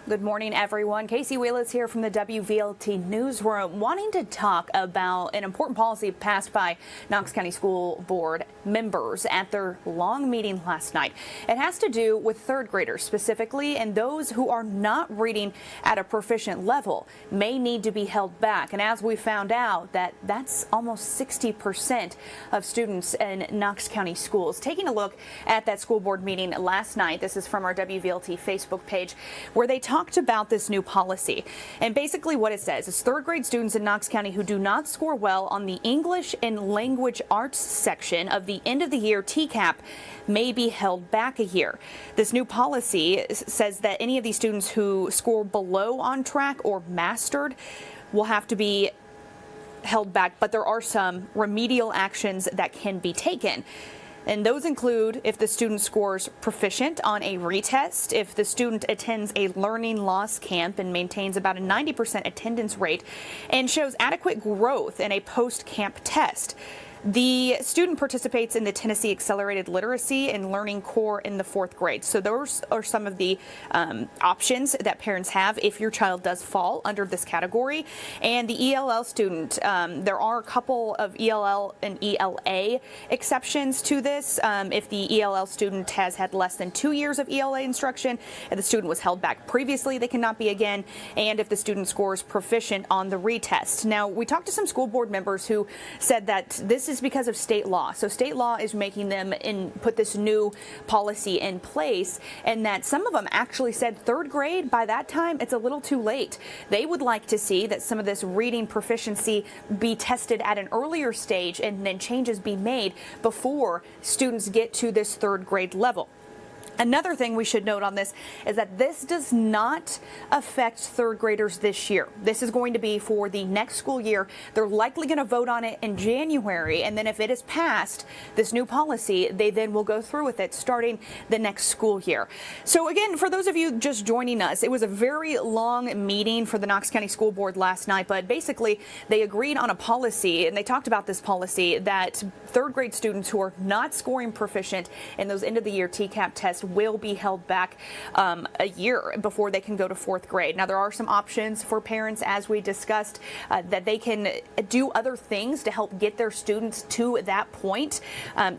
Good morning, everyone. Casey Wheelis here from the WVLT Newsroom, wanting to talk about an important policy passed by Knox County School Board members at their long meeting last night. It has to do with third graders specifically, and those who are not reading at a proficient level may need to be held back. And as we found out, that's almost 60% of students in Knox County schools. Taking a look at that school board meeting last night, this is from our WVLT Facebook page, where they talked about this new policy. And basically what it says is third grade students in Knox County who do not score well on the English and Language Arts section of the end of the year Tcap may be held back a year. This new policy says that any of these students who score below on track or mastered will have to be held back, but there are some remedial actions that can be taken. And those include if the student scores proficient on a retest, if the student attends a learning loss camp and maintains about a 90% attendance rate and shows adequate growth in a post-camp test. The student participates in the Tennessee Accelerated Literacy and Learning Core in the 4th grade. So those are some of the options that parents have if your child does fall under this category. And the ELL student, there are a couple of ELL and ELA exceptions to this. If the ELL student has had less than 2 years of ELA instruction and the student was held back previously, they cannot be again. And if the student scores proficient on the retest. Now, we talked to some school board members who said that this is because of state law. So state law is making them put this new policy in place, and that some of them actually said third grade, by that time, it's a little too late. They would like to see that some of this reading proficiency be tested at an earlier stage and then changes be made before students get to this third grade level. Another thing we should note on this is that this does not affect third graders this year. This is going to be for the next school year. They're likely going to vote on it in January, and then if it is passed, this new policy, they then will go through with it starting the next school year. So again, for those of you just joining us, it was a very long meeting for the Knox County School Board last night, but basically they agreed on a policy, and they talked about this policy that third grade students who are not scoring proficient in those end of the year Tcap tests will be held back a year before they can go to 4th grade. Now, there are some options for parents, as we discussed, that they can do other things to help get their students to that point.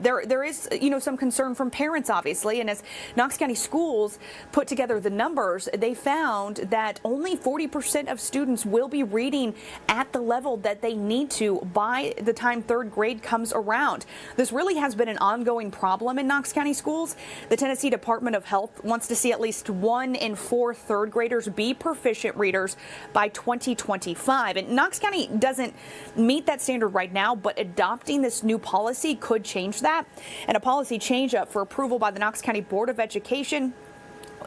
There is, some concern from parents, obviously, and as Knox County Schools put together the numbers, they found that only 40% of students will be reading at the level that they need to by the time 3rd grade comes around. This really has been an ongoing problem in Knox County Schools. The Tennessee Department of Health wants to see at least 1 in 4 third graders be proficient readers by 2025. And Knox County doesn't meet that standard right now, but adopting this new policy could change that. And a policy change up for approval by the Knox County Board of Education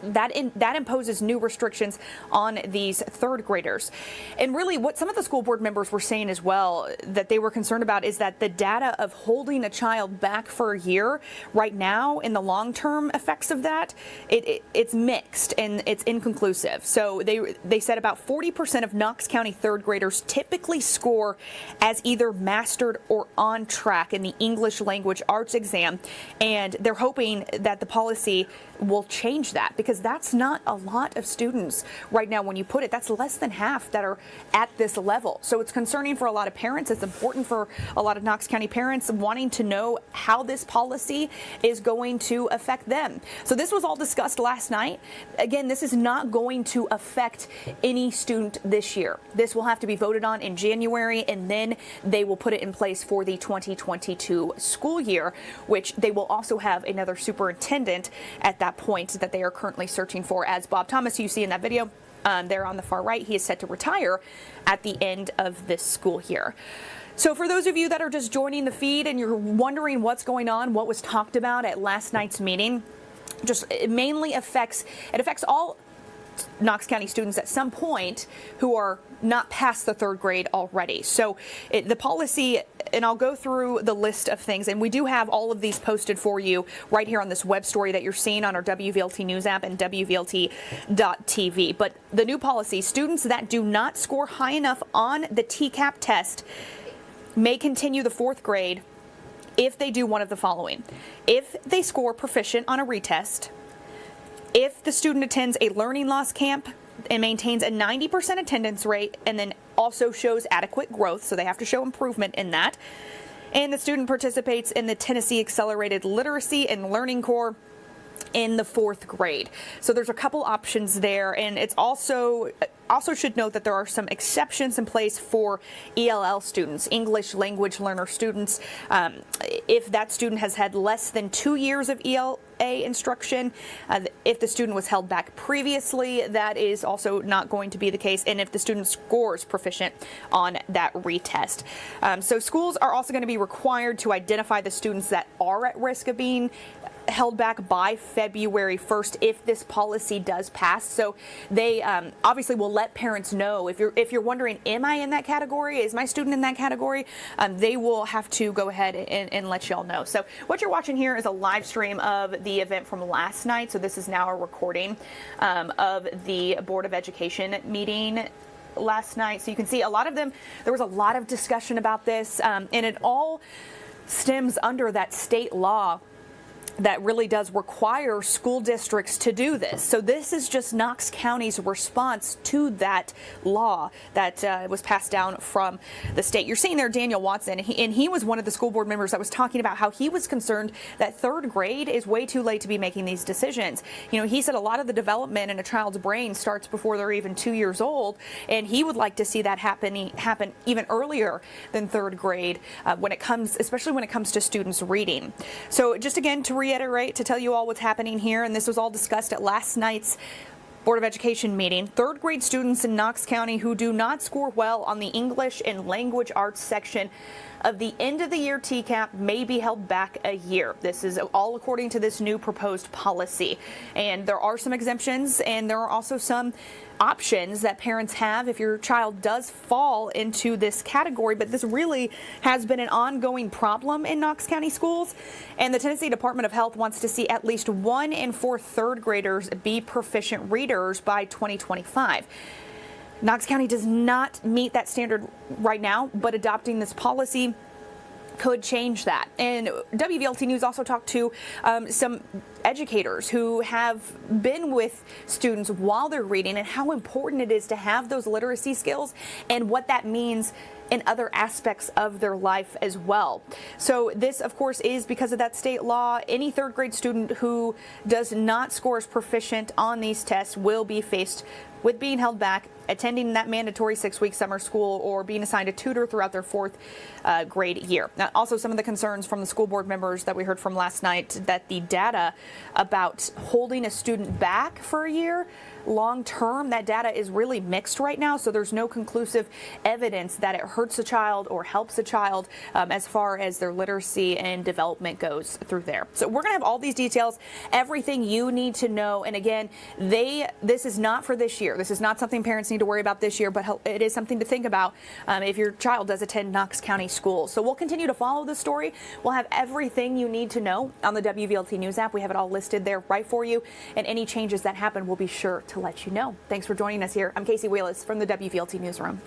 that imposes new restrictions on these third graders. And really what some of the school board members were saying as well that they were concerned about is that the data of holding a child back for a year right now in the long-term effects of that, it's mixed and it's inconclusive. So they said about 40% of Knox County third graders typically score as either mastered or on track in the English Language Arts exam, and they're hoping that the policy will change that, because that's not a lot of students right now. When you put it, that's less than half that are at this level. So it's concerning for a lot of parents. It's important for a lot of Knox County parents wanting to know how this policy is going to affect them. So this was all discussed last night. Again, this is not going to affect any student this year. This will have to be voted on in January, and then they will put it in place for the 2022 school year, which they will also have another superintendent at that point that they are currently searching for, as Bob Thomas, you see in that video there on the far right, he is set to retire at the end of this school year. So for those of you that are just joining the feed and you're wondering what's going on, what was talked about at last night's meeting, it mainly affects all Knox County students at some point who are not past the 3rd grade already. So the policy, and I'll go through the list of things, and we do have all of these posted for you right here on this web story that you're seeing on our WVLT News app and WVLT.tv. But the new policy, students that do not score high enough on the Tcap test may continue the 4th grade if they do one of the following. If they score proficient on a retest, if the student attends a learning loss camp and maintains a 90% attendance rate, and then also shows adequate growth, so they have to show improvement in that. And the student participates in the Tennessee Accelerated Literacy and Learning Corps in the 4th grade. So there's a couple options there, and it's also should note that there are some exceptions in place for ELL students, English language learner students. If that student has had less than 2 years of ELA instruction, if the student was held back previously, that is also not going to be the case, and if the student scores proficient on that retest. So schools are also going to be required to identify the students that are at risk of being held back by February 1st if this policy does pass. So they obviously will let parents know if you're wondering, am I in that category? Is my student in that category? They will have to go ahead and let y'all know. So what you're watching here is a live stream of the event from last night. So this is now a recording of the Board of Education meeting last night. So you can see a lot of them. There was a lot of discussion about this, and it all stems under that state law that really does require school districts to do this. So this is just Knox County's response to that law that was passed down from the state. You're seeing there Daniel Watson, and he was one of the school board members that was talking about how he was concerned that 3rd grade is way too late to be making these decisions. You know, he said a lot of the development in a child's brain starts before they're even 2 years old, and he would like to see that happen even earlier than 3rd grade especially when it comes to students reading. So just again to reiterate, to tell you all what's happening here, and this was all discussed at last night's Board of Education meeting. 3rd grade students in Knox County who do not score well on the English and Language Arts section of the end of the year Tcap may be held back a year. This is all according to this new proposed policy. And there are some exemptions, and there are also some options that parents have if your child does fall into this category. But this really has been an ongoing problem in Knox County schools. And the Tennessee Department of Health wants to see at least 1 in 4 3rd graders be proficient readers by 2025. Knox County does not meet that standard right now, but adopting this policy could change that. And WVLT News also talked to some educators who have been with students while they're reading and how important it is to have those literacy skills and what that means in other aspects of their life as well. So this, of course, is because of that state law. Any 3rd grade student who does not score as proficient on these tests will be faced with being held back, attending that mandatory 6-week summer school, or being assigned a tutor throughout their 4th grade year. Now, also some of the concerns from the school board members that we heard from last night, that the data about holding a student back for a year long term, that data is really mixed right now. So there's no conclusive evidence that it hurts a child or helps a child as far as their literacy and development goes through there. So we're going to have all these details, everything you need to know. And again, this is not for this year. This is not something parents need to worry about this year, but it is something to think about if your child does attend Knox County schools. So we'll continue to follow this story. We'll have everything you need to know on the WVLT News app. We have it all listed there right for you. And any changes that happen, we'll be sure to let you know. Thanks for joining us here. I'm Casey Wheelis from the WVLT Newsroom.